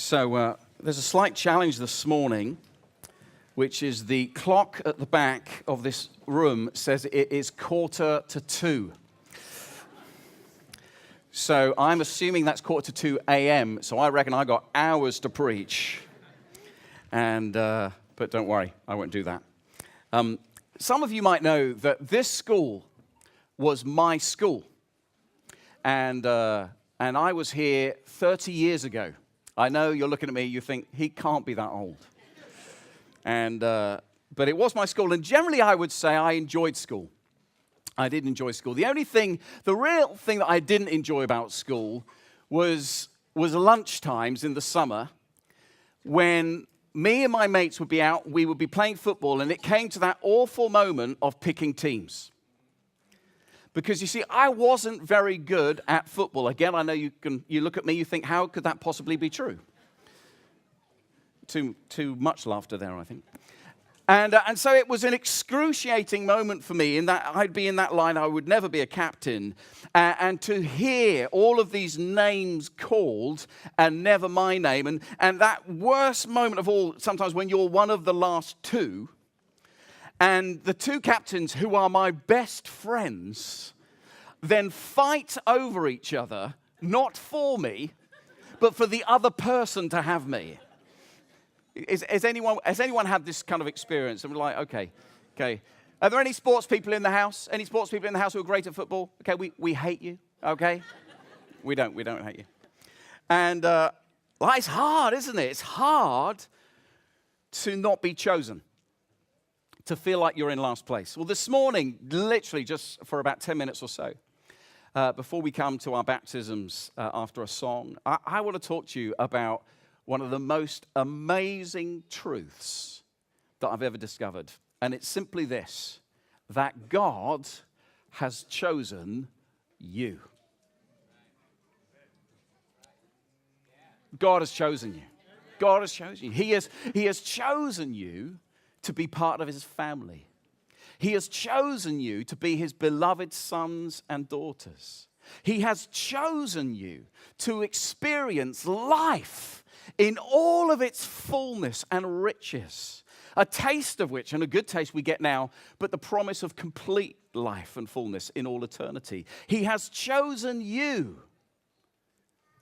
So there's a slight challenge this morning, which is the clock at the back of this room says it is 1:45. So I'm assuming that's 1:45 a.m., so I reckon I got hours to preach. But don't worry, I won't do that. Some of you might know that this school was my school. And I was here 30 years ago. I know you're looking at me, you think, he can't be that old. But it was my school, and generally I would say I enjoyed school. I did enjoy school. The real thing that I didn't enjoy about school was lunch times in the summer when me and my mates would be out, we would be playing football, and it came to that awful moment of picking teams. Because you see, I wasn't very good at football. Again, I know you look at me, you think, how could that possibly be true? Too much laughter there, I think. And so it was an excruciating moment for me in that I'd be in that line, I would never be a captain. And to hear all of these names called and never my name. And that worst moment of all, sometimes when you're one of the last two, and the two captains, who are my best friends, then fight over each other, not for me, but for the other person to have me. Has anyone had this kind of experience? And we're like, okay. Are there any sports people in the house? Any sports people in the house who are great at football? Okay, we hate you, okay? We don't hate you. And it's hard, isn't it? It's hard to not be chosen, to feel like you're in last place. Well, this morning, literally just for about 10 minutes or so, before we come to our baptisms after a song, I want to talk to you about one of the most amazing truths that I've ever discovered. And it's simply this, that God has chosen you. God has chosen you. God has chosen you. He has chosen you to be part of his family. He has chosen you to be his beloved sons and daughters. He has chosen you to experience life in all of its fullness and riches. A taste of which, and a good taste we get now, but the promise of complete life and fullness in all eternity. He has chosen you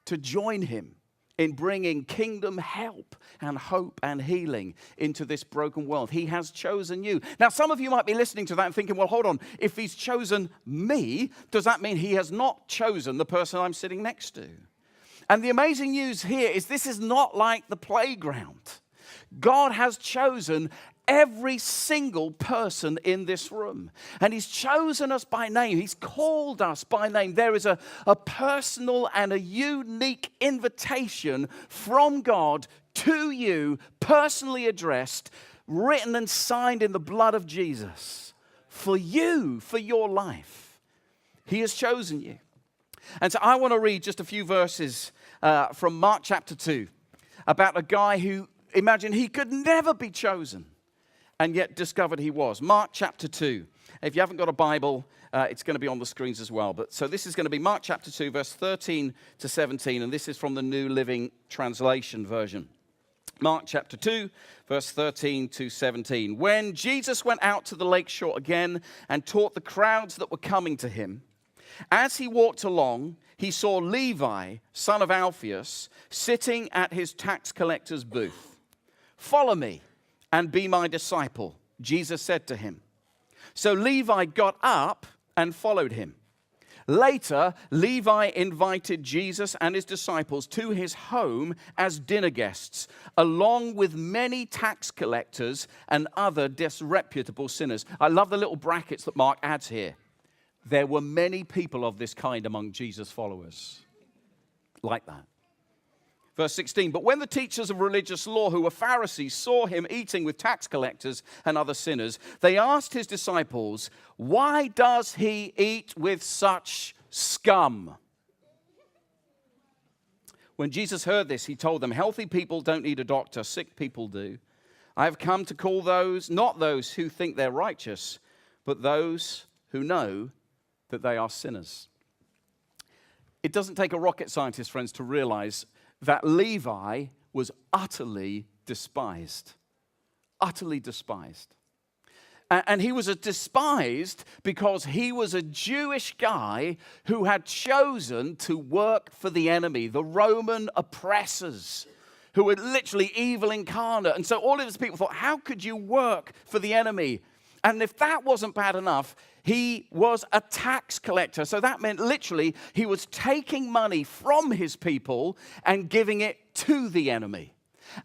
to join him in bringing kingdom help and hope and healing into this broken world. He has chosen you. Now, some of you might be listening to that and thinking, well, hold on, if he's chosen me, does that mean he has not chosen the person I'm sitting next to? And the amazing news here is this is not like the playground. God has chosen every single person in this room. And he's chosen us by name. He's called us by name. There is a personal and a unique invitation from God to you, personally addressed, written and signed in the blood of Jesus. For you, for your life. He has chosen you. And so I want to read just a few verses from Mark chapter 2 about a guy who, imagine, he could never be chosen. And yet discovered he was. Mark chapter 2. If you haven't got a Bible, it's going to be on the screens as well. So this is going to be Mark chapter 2, verse 13 to 17. And this is from the New Living Translation version. Mark chapter 2, verse 13 to 17. When Jesus went out to the lake shore again and taught the crowds that were coming to him, as he walked along, he saw Levi, son of Alphaeus, sitting at his tax collector's booth. Follow me and be my disciple, Jesus said to him. So Levi got up and followed him. Later, Levi invited Jesus and his disciples to his home as dinner guests, along with many tax collectors and other disreputable sinners. I love the little brackets that Mark adds here. There were many people of this kind among Jesus' followers. Like that. Verse 16, but when the teachers of religious law who were Pharisees saw him eating with tax collectors and other sinners, they asked his disciples, why does he eat with such scum? When Jesus heard this, he told them, healthy people don't need a doctor, sick people do. I have come to call those, not those who think they're righteous, but those who know that they are sinners. It doesn't take a rocket scientist, friends, to realize that Levi was utterly despised. Utterly despised. And he was despised because he was a Jewish guy who had chosen to work for the enemy, the Roman oppressors, who were literally evil incarnate. And so all of these people thought, how could you work for the enemy? And if that wasn't bad enough, he was a tax collector. So that meant literally he was taking money from his people and giving it to the enemy.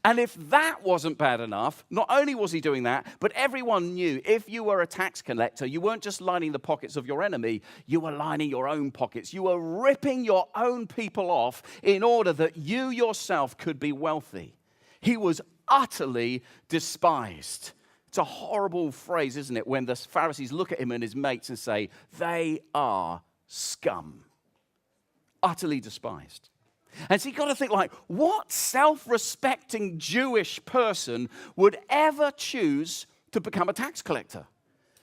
And if that wasn't bad enough, not only was he doing that, but everyone knew if you were a tax collector, you weren't just lining the pockets of your enemy, you were lining your own pockets. You were ripping your own people off in order that you yourself could be wealthy. He was utterly despised. It's a horrible phrase, isn't it, when the Pharisees look at him and his mates and say, they are scum. Utterly despised. And so you've got to think, like, what self-respecting Jewish person would ever choose to become a tax collector?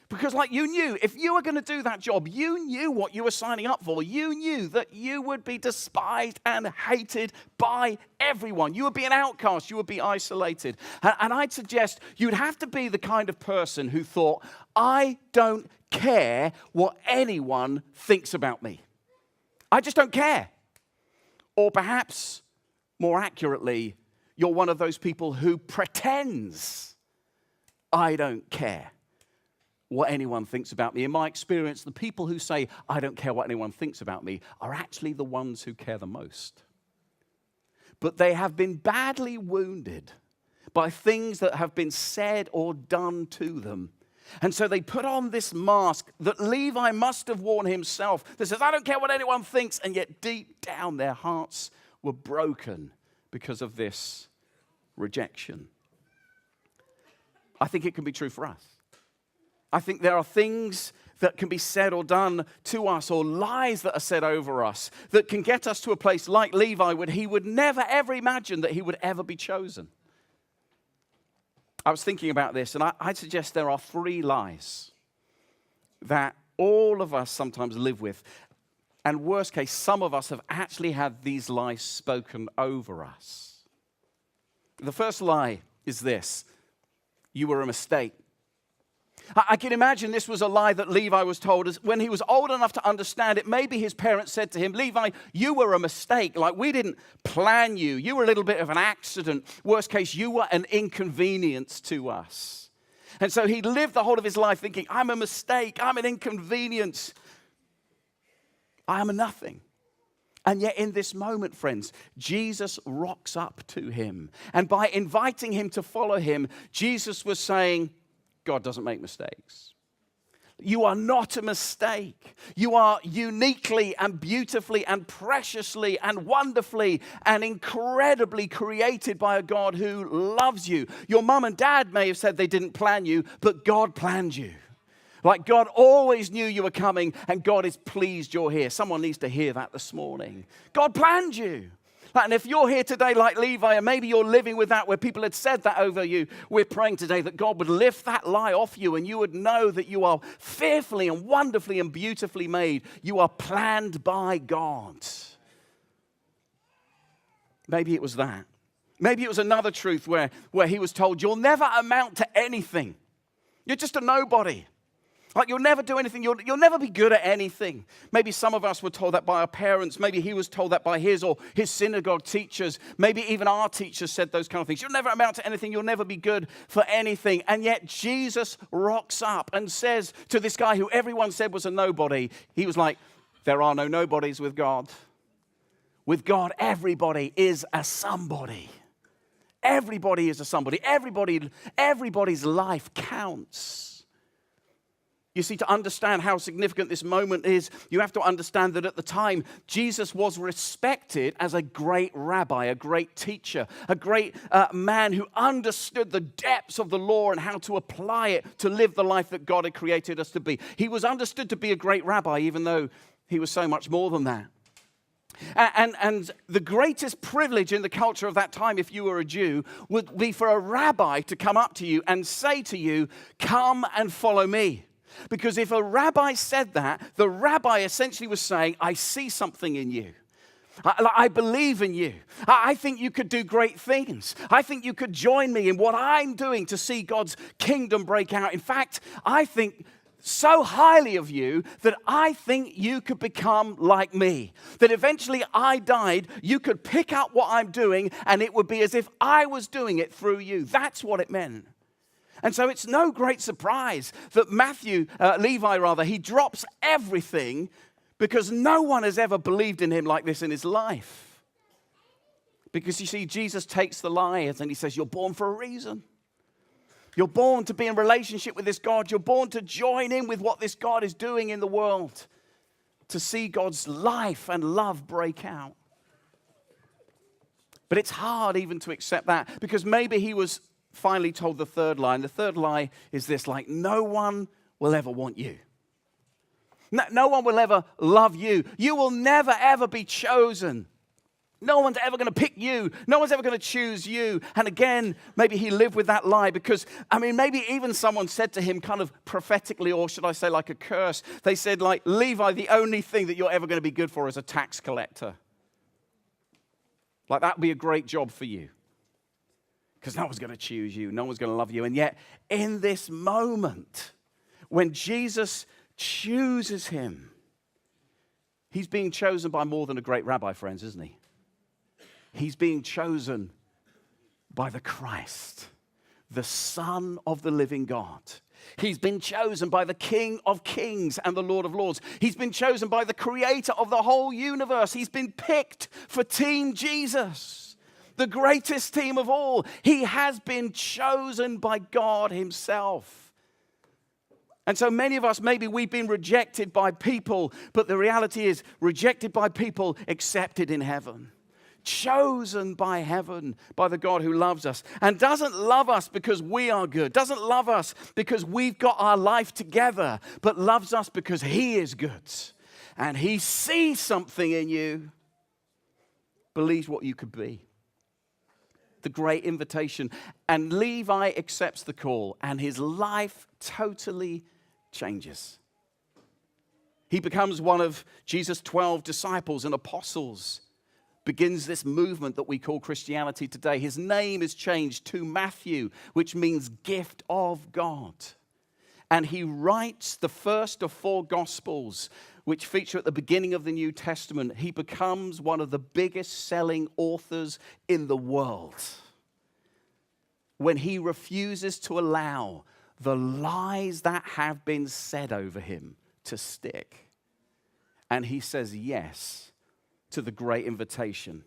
Because, like, you knew, if you were going to do that job, you knew what you were signing up for. You knew that you would be despised and hated by everyone. You would be an outcast. You would be isolated. And I'd suggest you'd have to be the kind of person who thought, I don't care what anyone thinks about me. I just don't care. Or perhaps, more accurately, you're one of those people who pretends, I don't care what anyone thinks about me. In my experience, the people who say, I don't care what anyone thinks about me, are actually the ones who care the most. But they have been badly wounded by things that have been said or done to them. And so they put on this mask that Levi must have worn himself that says, I don't care what anyone thinks. And yet deep down their hearts were broken because of this rejection. I think it can be true for us. I think there are things that can be said or done to us, or lies that are said over us, that can get us to a place like Levi, where he would never ever imagine that he would ever be chosen. I was thinking about this, and I'd suggest there are 3 lies that all of us sometimes live with. And worst case, some of us have actually had these lies spoken over us. The first lie is this: you were a mistake. I can imagine this was a lie that Levi was told when he was old enough to understand it. Maybe his parents said to him, Levi, you were a mistake. Like, we didn't plan you. You were a little bit of an accident. Worst case, you were an inconvenience to us. And so he lived the whole of his life thinking, I'm a mistake. I'm an inconvenience. I am a nothing. And yet in this moment, friends, Jesus rocks up to him. And by inviting him to follow him, Jesus was saying, God doesn't make mistakes. You are not a mistake. You are uniquely and beautifully and preciously and wonderfully and incredibly created by a God who loves you. Your mum and dad may have said they didn't plan you, but God planned you. Like, God always knew you were coming, and God is pleased you're here. Someone needs to hear that this morning. God planned you. And if you're here today like Levi, and maybe you're living with that where people had said that over you, we're praying today that God would lift that lie off you, and you would know that you are fearfully and wonderfully and beautifully made. You are planned by God. Maybe it was that. Maybe it was another truth where he was told, you'll never amount to anything. You're just a nobody. Like, you'll never do anything. You'll never be good at anything. Maybe some of us were told that by our parents. Maybe he was told that by his or his synagogue teachers. Maybe even our teachers said those kind of things. You'll never amount to anything. You'll never be good for anything. And yet Jesus rocks up and says to this guy who everyone said was a nobody, he was like, there are no nobodies with God. With God, everybody is a somebody. Everybody is a somebody. Everybody's life counts. You see, to understand how significant this moment is, you have to understand that at the time, Jesus was respected as a great rabbi, a great teacher, a great man who understood the depths of the law and how to apply it to live the life that God had created us to be. He was understood to be a great rabbi, even though he was so much more than that. And the greatest privilege in the culture of that time, if you were a Jew, would be for a rabbi to come up to you and say to you, come and follow me. Because if a rabbi said that, the rabbi essentially was saying, I see something in you. I believe in you. I think you could do great things. I think you could join me in what I'm doing to see God's kingdom break out. In fact, I think so highly of you that I think you could become like me. That eventually I died, you could pick up what I'm doing and it would be as if I was doing it through you. That's what it meant. And so it's no great surprise that Levi, he drops everything because no one has ever believed in him like this in his life. Because you see, Jesus takes the liars and he says, you're born for a reason. You're born to be in relationship with this God. You're born to join in with what this God is doing in the world, to see God's life and love break out. But it's hard even to accept that because maybe he was finally told the third lie. And the third lie is this, like, no one will ever want you. No one will ever love you. You will never, ever be chosen. No one's ever going to pick you. No one's ever going to choose you. And again, maybe he lived with that lie because, maybe even someone said to him kind of prophetically, or should I say like a curse, they said like, Levi, the only thing that you're ever going to be good for is a tax collector. Like that would be a great job for you because no one's going to choose you. No one's going to love you. And yet in this moment, when Jesus chooses him, he's being chosen by more than a great rabbi, friends, isn't he? He's being chosen by the Christ, the Son of the living God. He's been chosen by the King of Kings and the Lord of Lords. He's been chosen by the Creator of the whole universe. He's been picked for Team Jesus, the greatest team of all. He has been chosen by God himself. And so many of us, maybe we've been rejected by people, but the reality is rejected by people, accepted in heaven. Chosen by heaven, by the God who loves us and doesn't love us because we are good, doesn't love us because we've got our life together, but loves us because he is good and he sees something in you, believes what you could be. The great invitation. And Levi accepts the call and his life totally changes. He becomes one of Jesus' 12 disciples and apostles. Begins this movement that we call Christianity today. His name is changed to Matthew, which means gift of God. And he writes the first of 4 Gospels, which feature at the beginning of the New Testament. He becomes one of the biggest selling authors in the world when he refuses to allow the lies that have been said over him to stick. And he says yes to the great invitation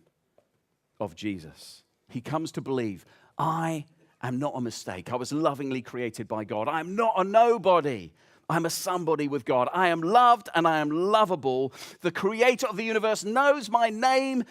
of Jesus. He comes to believe, I am not a mistake. I was lovingly created by God. I am not a nobody. I'm a somebody with God. I am loved and I am lovable. The creator of the universe knows my name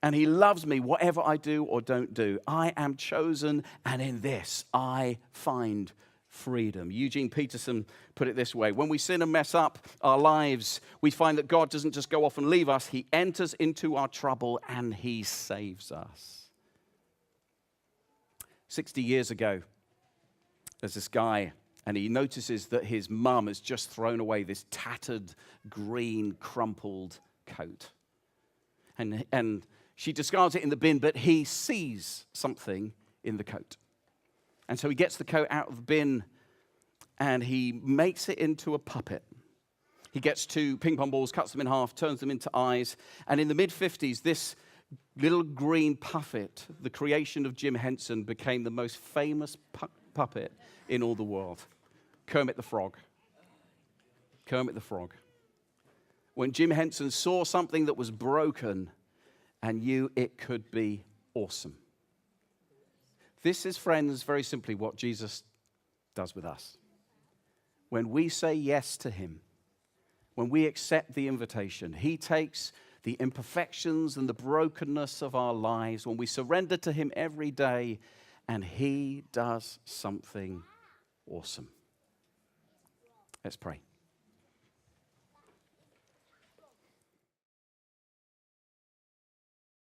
and he loves me whatever I do or don't do. I am chosen and in this I find freedom. Eugene Peterson put it this way: when we sin and mess up our lives, we find that God doesn't just go off and leave us. He enters into our trouble and he saves us. 60 years ago, there's this guy and he notices that his mum has just thrown away this tattered, green, crumpled coat. And she discards it in the bin, but he sees something in the coat. And so he gets the coat out of the bin and he makes it into a puppet. He gets 2 ping pong balls, cuts them in half, turns them into eyes. And in the mid-50s, this little green puppet, the creation of Jim Henson, became the most famous puppet in all the world. Kermit the Frog. Kermit the Frog. When Jim Henson saw something that was broken and knew it could be awesome. This is, friends, very simply what Jesus does with us. When we say yes to him, when we accept the invitation, he takes the imperfections and the brokenness of our lives, when we surrender to him every day, and he does something awesome. Let's pray.